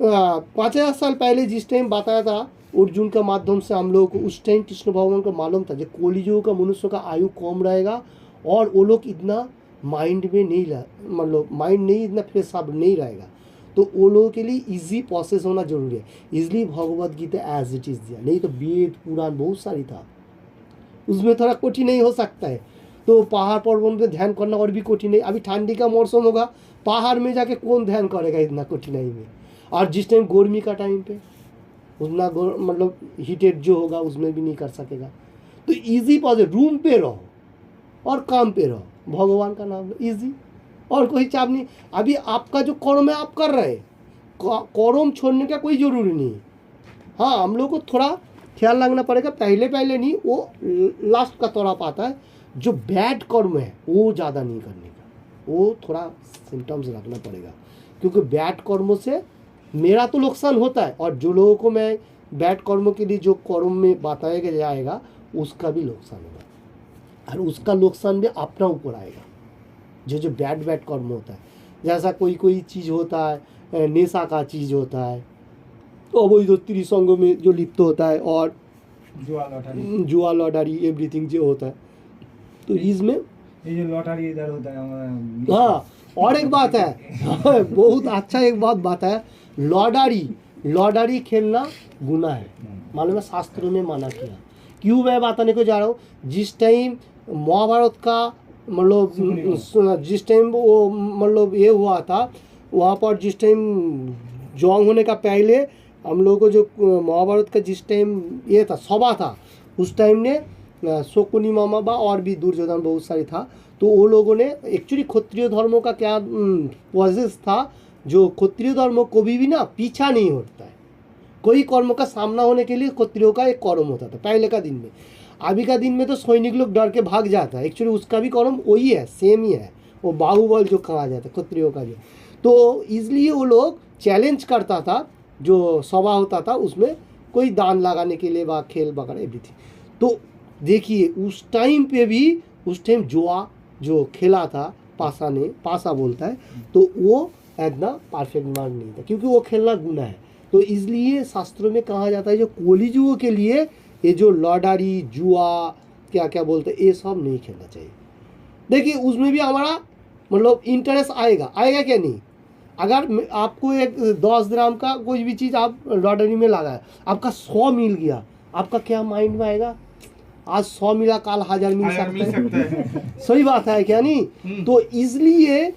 5000 साल पहले जिस टाइम बताया था अर्जुन का माध्यम से हम लोग को, उस टाइम कृष्ण भगवान को मालूम था जो कलियुग का मनुष्य का आयु कम रहेगा और वो लोग इतना माइंड में नहीं, मतलब माइंड नहीं इतना फ्रेश नहीं रहेगा, तो वो लोगों के लिए इजी प्रोसेस होना जरूरी है। इसलिए Bhagavad Gita as it is दिया, नहीं तो वेद पुराण बहुत सारी था, उसमें थोड़ा कठिन नहीं हो सकता है। तो पहाड़ पर्वत में ध्यान करना और भी कठिन है, अभी ठंडी का मौसम होगा, पहाड़ में जाके कौन ध्यान करेगा इतना कठिनाई में। और जिस टाइम गर्मी का टाइम पे उतना मतलब हीटेड जो होगा उसमें भी नहीं कर सकेगा। तो इजी प्रोसेस, रूम पे रहो और काम पे रहो, भगवान का नाम इजी, और कोई चाप नहीं। अभी आपका जो कर्म है आप कर रहे हैं, कर्म छोड़ने का कोई ज़रूरी नहीं। हाँ, हम लोग को थोड़ा ख्याल रखना पड़ेगा, पहले नहीं, वो लास्ट का तौर आता है। जो बैड कर्म है वो ज़्यादा नहीं करने का, वो थोड़ा सिम्टम्स रखना पड़ेगा, क्योंकि बैड कर्मों से मेरा तो नुकसान होता है, और जो लोगों को मैं बैड कर्मों के लिए जो कर्म में बताया जाएगा उसका भी नुकसान होगा, और उसका नुकसान भी अपना ऊपर आएगा। जो बैड कर्म होता है, जैसा कोई चीज़ होता है, नेशा का चीज़ होता है, तो वही जो त्रिसंग में जो लिप्त होता है, और जुआ लॉटरी एवरीथिंग जो होता है, तो इसमें ये जो लॉटरी इधर होता है। हाँ, और एक बात है बहुत अच्छा एक बात है, लॉटरी खेलना गुनाह है, मालूम है, शास्त्रों में मना किया। क्यों मैं बताने को जा रहा हूँ, जिस टाइम महाभारत का मतलब जिस टाइम वो मतलब ये हुआ था वहाँ पर, जिस टाइम जंग होने का पहले हम लोगों को जो महाभारत का जिस टाइम ये था सभा था, उस टाइम ने शकुनी मामा बा और भी दुर्योधन बहुत सारी था, तो वो लोगों ने एक्चुअली क्षत्रिय धर्मों का क्या प्रोसेस था, जो क्षत्रिय धर्म कभी भी ना पीछा नहीं होता है, कोई कर्म का सामना होने के लिए क्षत्रियों का एक कर्म होता था पहले का दिन में। अभी का दिन में तो सैनिक लोग डर के भाग जाता है, एक्चुअली उसका भी कर्म वही है, सेम ही है, वो बाहुबल जो कहा जाता है क्षत्रियों का जो, तो इसलिए वो लोग चैलेंज करता था, जो सभा होता था उसमें कोई दान लगाने के लिए, खेल वगैरह एवरीथिंग। तो देखिए उस टाइम पे भी, उस टाइम जुआ जो खेला था पासा ने, पासा बोलता है, तो वो इतना परफेक्ट मार्ग नहीं था, क्योंकि वो खेलना गुना है। तो इसलिए शास्त्रों में कहा जाता है जो कोलीजुओं के लिए ये जो लॉटरी जुआ क्या क्या बोलते हैं, ये सब नहीं खेलना चाहिए। देखिए उसमें भी हमारा मतलब इंटरेस्ट आएगा, आएगा क्या नहीं। अगर आपको एक 10 ग्राम का कोई भी चीज़ आप लॉटरी में लगाए, आपका 100 मिल गया, आपका क्या माइंड में आएगा, आज 100 मिला काल 1000 मिल सकता है। सही बात है क्या नहीं। तो इसलिए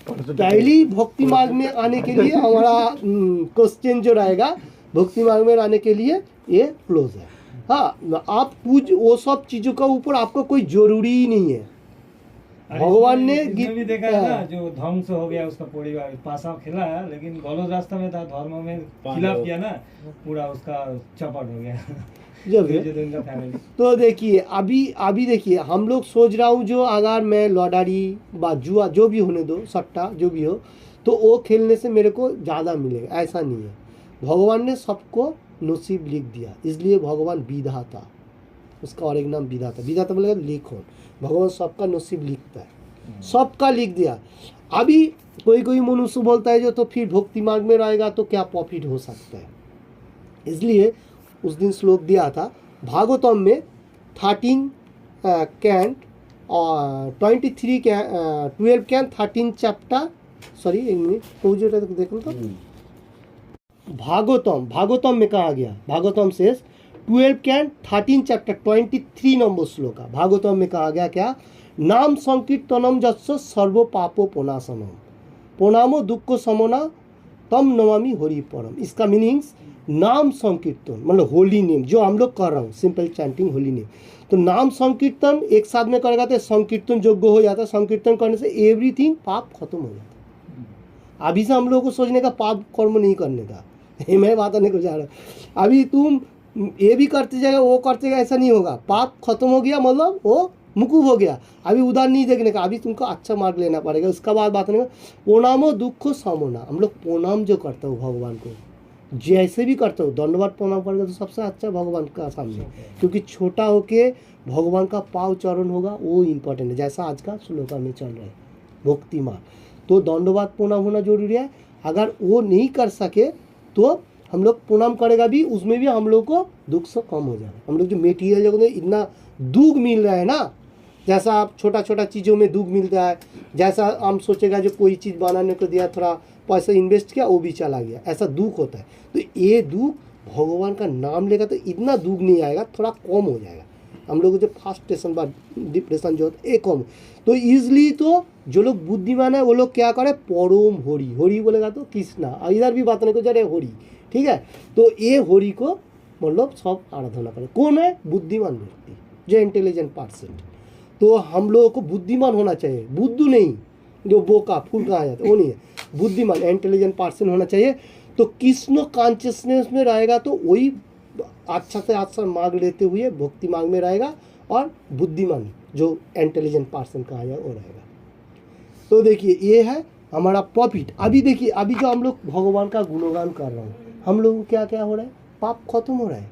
पहली भक्ति मार्ग में आने के लिए हमारा क्वेश्चन जो रहेगा, भक्ति मार्ग में आने के लिए ये क्लोज है। हाँ, आप कुछ वो सब चीज़ों का ऊपर आपको कोई जरूरी ही नहीं है। भगवान ने इसमें भी देखा है ना, जो ध्वंस हो गया उसका परिवार, पासा खेला है लेकिन गलत रास्ता में था, धर्म में खिलाफ किया ना, पूरा उसका चौपट हो गया जब। तो देखिए अभी देखिए हम लोग सोच रहा हूँ, जो अगर मैं लॉटरी बा जुआ जो भी होने दो, सट्टा जो भी हो, तो वो खेलने से मेरे को ज़्यादा मिलेगा, ऐसा नहीं है। भगवान ने सबको नसीब लिख दिया, इसलिए भगवान विधाता, उसका और एक नाम विधाता। विधाता बोलेगा लेखन, भगवान सबका नसीब लिखता है, सबका लिख दिया। अभी कोई मनुष्य बोलता है जो तो फिर भक्ति मार्ग में रहेगा तो क्या प्रॉफिट हो सकता है। इसलिए उस दिन श्लोक दिया था भागवतम में 13 कैंट और 23 कैंट 12 कैंट 13 चैप्टर, सॉरी एक मिनट देखो तो भागवतम में कहा गया, भागवतम से 12 कैंट 13 चैप्टर 23 नंबर श्लोक का भागवतम में कहा गया क्या, नाम संकीर्तनम जस्य सर्व पापो पोनाशनम पोनामो दुख समोना तम नमामि हरि परम। इसका मीनिंग्स नाम संकीर्तन मतलब होली नेम, जो हम लोग कर रहे हैं सिंपल चैंटिंग होली नेम। तो नाम संकीर्तन एक साथ में करेगा तो संकीर्तन योग्य हो जाता है, संकीर्तन करने से एवरीथिंग पाप खत्म हो जाता है। अभी से हम लोगों को सोचने का पाप कर्म नहीं करने का, मैं बात करने को जा रहा हूँ। अभी तुम ये भी करते जाएगा वो करते जाएगा, ऐसा नहीं होगा, पाप खत्म हो गया मतलब वो मुकुब हो गया। अभी उधर नहीं देखने का, अभी तुमको अच्छा मार्ग लेना पड़ेगा। उसका बाद बात नहीं, प्रणामो दुख समोना, हम लोग प्रणाम जो करते हो भगवान को, जैसे भी करते हो दंडवत प्रणाम करेगा तो सबसे अच्छा भगवान का सामने, क्योंकि छोटा होके भगवान का पाव चरण होगा, वो इम्पोर्टेंट है। जैसा आज का श्लोका में चल रहा है भक्ति मार्ग, तो दंडवत प्रणाम होना जरूरी है। अगर वो नहीं कर सके तो हम लोग प्रणाम करेगा भी, उसमें भी हम लोग को दुख से कम हो जाएगा। हम लोग जो मेटीरियल जगह में इतना दुख मिल रहा है ना, जैसा आप छोटा छोटा चीज़ों में दुख मिलता है, जैसा हम सोचेगा जो कोई चीज़ बनाने को दिया, थोड़ा पैसा इन्वेस्ट किया वो भी चला गया, ऐसा दुख होता है। तो ये दुख भगवान का नाम लेगा तो इतना दुख नहीं आएगा, थोड़ा कम हो जाएगा। हम लोग जो फ्रस्ट्रेशन बा डिप्रेशन जो होता है ये कम। तो ईजिली तो जो लोग बुद्धिमान है वो लोग क्या करे, परम होरी, होरी बोलेगा तो कृष्णा, इधर भी बात नहीं को जा रहे होरी, ठीक है। तो ये होरी को मतलब सब आराधना करे। कौन है? बुद्धिमान व्यक्ति, जो इंटेलिजेंट पर्सन। तो हम लोगों को बुद्धिमान होना चाहिए, बुद्धू नहीं जो बोका फूल कहा जाता है वो नहीं है, बुद्धिमान इंटेलिजेंट पर्सन होना चाहिए। तो कृष्ण कॉन्शियसनेस में रहेगा तो वही अच्छा से अच्छा मार्ग लेते हुए भक्ति मार्ग में रहेगा, और बुद्धिमान जो इंटेलिजेंट पर्सन कहा जाए वो रहेगा। तो देखिए ये है हमारा प्रॉफिट। अभी देखिए अभी जो हम लोग भगवान का गुणगान कर रहे हैं, हम लोगों को क्या क्या हो रहा है, पाप खत्म हो रहा है,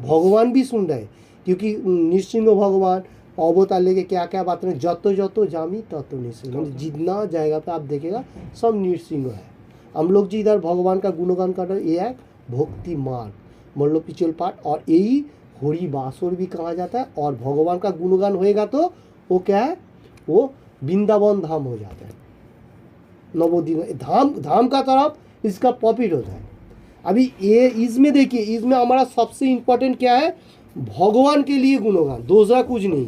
भगवान भी सुन रहे हैं। क्योंकि नृसिंह भगवान अवतार लेके क्या क्या बात रहे, जतो जतो जामी ततो नृसिंह, मतलब जितना जाएगा पे आप देखेगा सब नृसिंह है। हम लोग जी इधर भगवान का गुणगान कर रहे हैं, ये है भक्ति मार्ग मतलब पिछल पाठ, और यही होरी बासुर भी कहा जाता है। और भगवान का गुणगान होएगा तो वो क्या है, वो वृंदावन धाम हो जाता है, नवोदिन धाम का तरफ इसका प्रॉफिट होता है। अभी ये इसमें देखिए, इसमें हमारा सबसे इम्पोर्टेंट क्या है, भगवान के लिए गुणगान, दूसरा कुछ नहीं।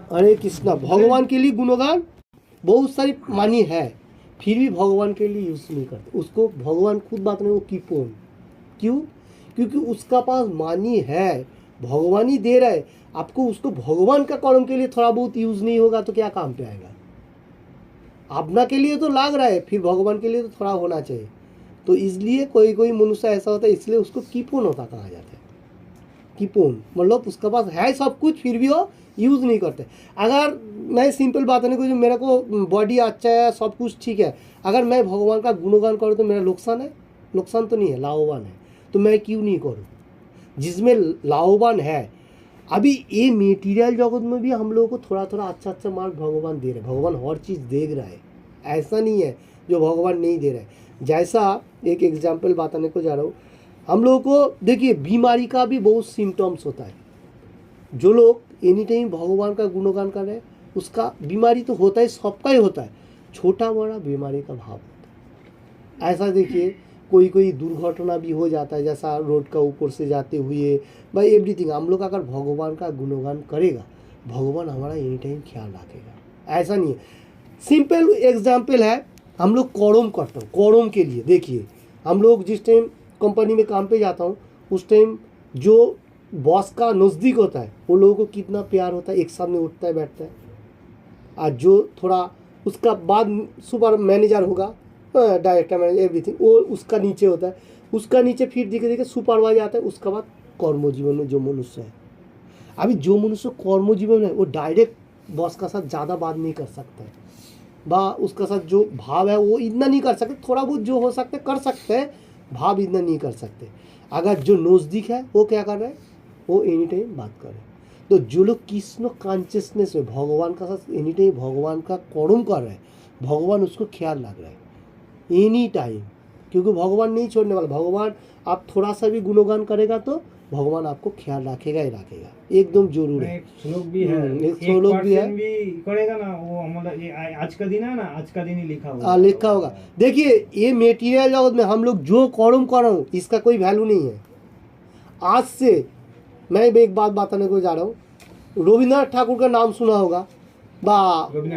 हरे कृष्णा, भगवान के लिए गुणगान बहुत सारी मानी है, फिर भी भगवान के लिए यूज नहीं करते उसको। भगवान खुद बात नहीं, वो कीपोन। क्यों? क्योंकि उसका पास मानी है, भगवान ही दे रहा है आपको। उसको भगवान का कर्म के लिए थोड़ा बहुत यूज नहीं होगा तो क्या काम पे आएगा? अपना के लिए तो लाग रहा है, फिर भगवान के लिए तो थोड़ा होना चाहिए। तो इसलिए कोई कोई मनुष्य ऐसा होता है, इसलिए उसको कीपोन होता कहा जाता है। कीपोन मतलब उसके पास है सब कुछ, फिर भी वो यूज़ नहीं करते। अगर मैं सिंपल बात है, जो मेरे को बॉडी अच्छा है, सब कुछ ठीक है, अगर मैं भगवान का गुणगान करूँ तो मेरा नुकसान है? नुकसान तो नहीं है, लाभवान है। तो मैं क्यों नहीं करूँ? जिसमें लाभवान है। अभी ये मेटीरियल जगत में भी हम लोगों को थोड़ा थोड़ा अच्छा अच्छा मार्ग भगवान दे रहे हैं। भगवान हर चीज़ देख रहा है, ऐसा नहीं है जो भगवान नहीं दे रहा है। जैसा एक एग्जाम्पल बताने को जा रहा हूँ, हम लोगों को देखिए बीमारी का भी बहुत सिम्टम्स होता है। जो लोग एनी टाइम भगवान का गुणगान कर रहे हैं, उसका बीमारी तो होता है, सबका ही होता है, छोटा बड़ा बीमारी का भाव होता है। ऐसा देखिए कोई कोई दुर्घटना भी हो जाता है, जैसा रोड का ऊपर से जाते हुए, भाई एवरीथिंग। हम लोग अगर भगवान का गुणगान करेगा, भगवान हमारा एनी टाइम ख्याल रखेगा। ऐसा नहीं है। सिंपल एग्जाम्पल है, हम लोग कर्म करते हैं, कर्म के लिए देखिए हम लोग जिस टाइम कंपनी में काम पे जाता हूँ, उस टाइम जो बॉस का नज़दीक होता है वो लोगों को कितना प्यार होता है, एक साथ में उठता है बैठता है। आज जो थोड़ा उसका बाद सुपर मैनेजर होगा, डायरेक्टर मैनेजर एवरीथिंग, वो उसका नीचे होता है, उसका नीचे फिर धीरे धीरे सुपरवाइजर आता है, उसका बाद कर्मजीवन में जो मनुष्य है। अभी जो मनुष्य कर्मजीवन है वो डायरेक्ट बॉस का साथ ज़्यादा बात नहीं कर सकता है, बा उसका साथ जो भाव है वो इतना नहीं कर सकते, थोड़ा बहुत जो हो सकता है कर सकते हैं, भाव इतना नहीं कर सकते। अगर जो नज़दीक है वो क्या कर रहे हैं, वो एनी टाइम बात कर रहे हैं। तो जो लोग कृष्ण कॉन्शियसनेस में भगवान का साथ एनी टाइम भगवान का कर्म कर रहे हैं, भगवान उसको ख्याल रख रहे हैं एनी टाइम, क्योंकि भगवान नहीं छोड़ने वाला। भगवान आप थोड़ा सा भी गुणगान करेगा तो भगवान आपको ख्याल रखेगा ही रखेगा, एकदम जरूर है। एक श्लोक भी है, एक श्लोक भी है, भी करेगा ना वो हमारा, ये आज का दिन है ना, आज का दिन ही लिखा होगा, लिखा होगा। देखिए ये मेटीरियल जगत में हम लोग जो कर्म कर रहे हो इसका कोई वैल्यू नहीं है। आज से मैं एक बात बताने को जा रहा हूँ, रविन्द्रनाथ ठाकुर का नाम सुना होगा, बा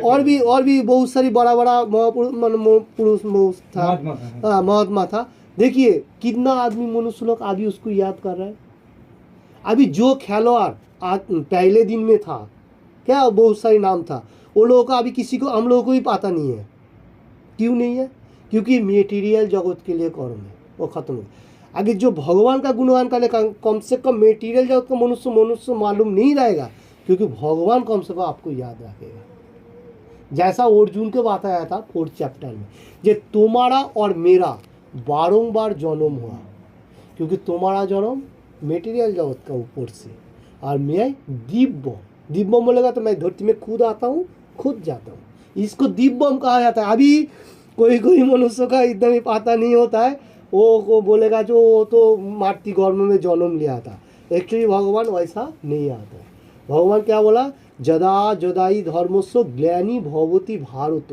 और भी बहुत सारी बड़ा बड़ा पुरुष था, महात्मा था। देखिए कितना आदमी मनुष्य लोग अभी उसको याद कर रहा है। अभी जो खिलवाड़ पहले दिन में था, क्या बहुत सारी नाम था, वो लोगों का अभी किसी को, हम लोगों को भी पता नहीं है। क्यों नहीं है? क्योंकि मेटीरियल जगत के लिए कर्म है, वो खत्म हो। आगे जो भगवान का गुणगान करने का, कम से कम मेटीरियल जगत का मनुष्य मालूम नहीं रहेगा, क्योंकि भगवान कम से कम आपको याद रखेगा। जैसा अर्जुन के बात आया था 4th चैप्टर में, जे तुम्हारा और मेरा बारंबार जन्म हुआ, क्योंकि तुम्हारा जन्म मेटीरियल जगत का ऊपर से, और मैं दिव्यम बोलेगा तो मैं धरती में खुद आता हूँ खुद जाता हूँ, इसको दिव्यम कहा जाता है। अभी कोई कोई मनुष्य का इतना भी पता नहीं होता है, वो बोलेगा जो वो तो मातृ गर्भ में जन्म लिया था। एक्चुअली भगवान वैसा नहीं आता है। भगवान क्या बोला, जदा जदाई धर्मस्व ज्ञानी भवती भारत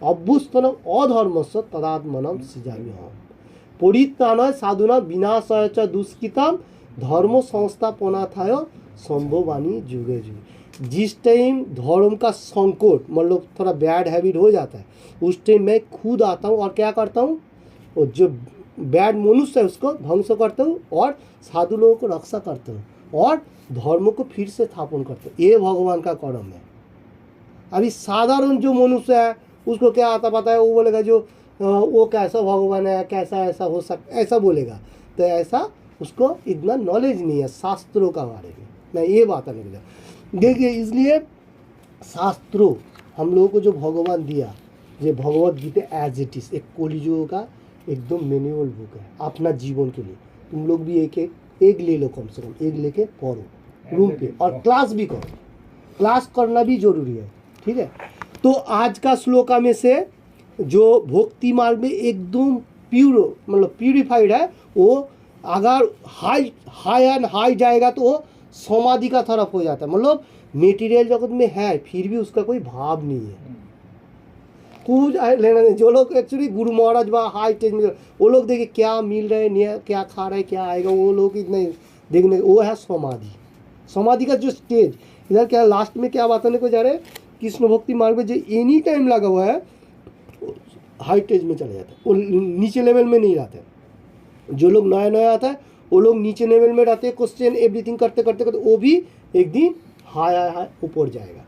अभ्युत्थानम अधर्मस्व तदात्मनम सृजाम्यहम् परित्राणाय साधुना विनाशाय च दुष्कृतम धर्म संस्थापनार्थाय संभवानी जुगे जुगे। जिस टाइम धर्म का संकट मतलब थोड़ा बैड हैबिट हो जाता है, उस टाइम मैं खुद आता हूँ और क्या करता हूँ, और जो बैड मनुष्य है उसको ध्वंस करता हूँ और साधु लोगों को रक्षा करता हूँ और धर्म को फिर से स्थापन करता हूँ। ये भगवान का कर्म है। अभी साधारण जो मनुष्य है उसको क्या आता पता है, वो बोलेगा जो वो कैसा भगवान है, कैसा ऐसा हो सकता, ऐसा बोलेगा। तो ऐसा उसको इतना नॉलेज नहीं है शास्त्रों का बारे में। मैं ये बात नहीं बोला। देखिए इसलिए शास्त्रों हम लोगों को जो भगवान दिया, ये Bhagavad Gita as it is एक कलियुग का एकदम मैनुअल बुक है अपना जीवन के लिए। तुम लोग भी एक ले लो, कम से कम एक लेके पढ़ो रूम पे, और क्लास भी करो। क्लास करना भी जरूरी है, ठीक है। तो आज का श्लोका में से जो भक्ति मार्ग में एकदम प्योर मतलब प्यूरिफाइड है, वो अगर हाई एंड हाई जाएगा तो वो समाधि का तरफ हो जाता है। मतलब मेटीरियल जगत में है फिर भी उसका कोई भाव नहीं है, कुछ लेना नहीं। जो लोग एक्चुअली गुरु महाराज व हाई स्टेज में, वो लोग देखिए क्या मिल रहे हैं, क्या खा रहे हैं, क्या आएगा, वो लोग इतने देखने, वो है समाधि। समाधि का जो स्टेज इधर क्या लास्ट में क्या बताने को जा रहे हैं, कृष्ण भक्ति मार्ग में जो एनी टाइम लगा हुआ है हाई स्टेज में चले जाता है, वो नीचे लेवल में नहीं रहता है। जो लोग नया नया आता है वो लोग नीचे लेवल में रहते हैं, क्वेश्चन एवरीथिंग करते करते करते वो भी एक दिन हाई हाई हाई ऊपर जाएगा,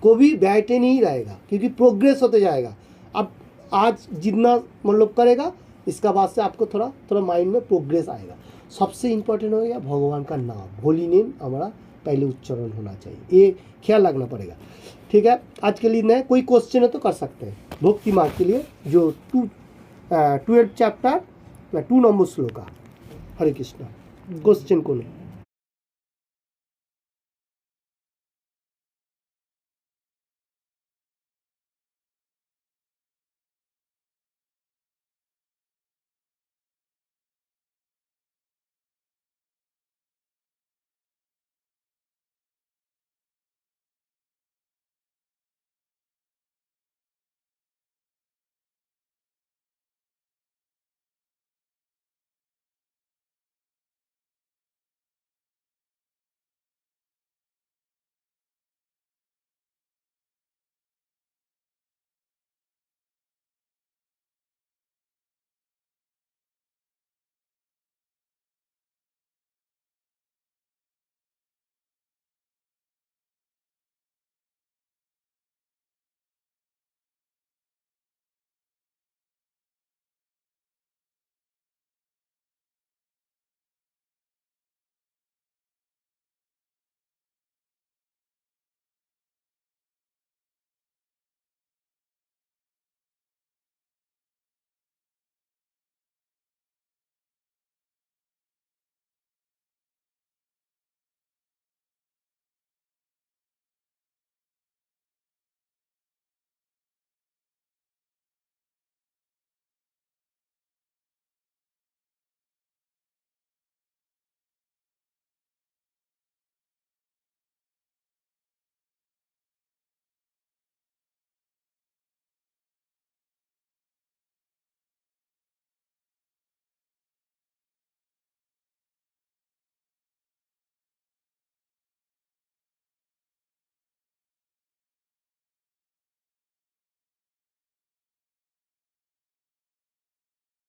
कभी बैठे नहीं रहेगा क्योंकि प्रोग्रेस होते जाएगा। अब आज जितना मतलब करेगा इसका बाद से आपको थोड़ा थोड़ा माइंड में प्रोग्रेस आएगा। सबसे इम्पोर्टेंट हो गया भगवान का नाम, होली नेम हमारा पहले उच्चारण होना चाहिए, ये ख्याल रखना पड़ेगा। ठीक है, आज के लिए नए कोई क्वेश्चन है तो कर सकते हैं भक्ति मार्ग के लिए, जो 12 चैप्टर 2 नंबर श्लोक का। हरे कृष्णा, क्वेश्चन को नहीं।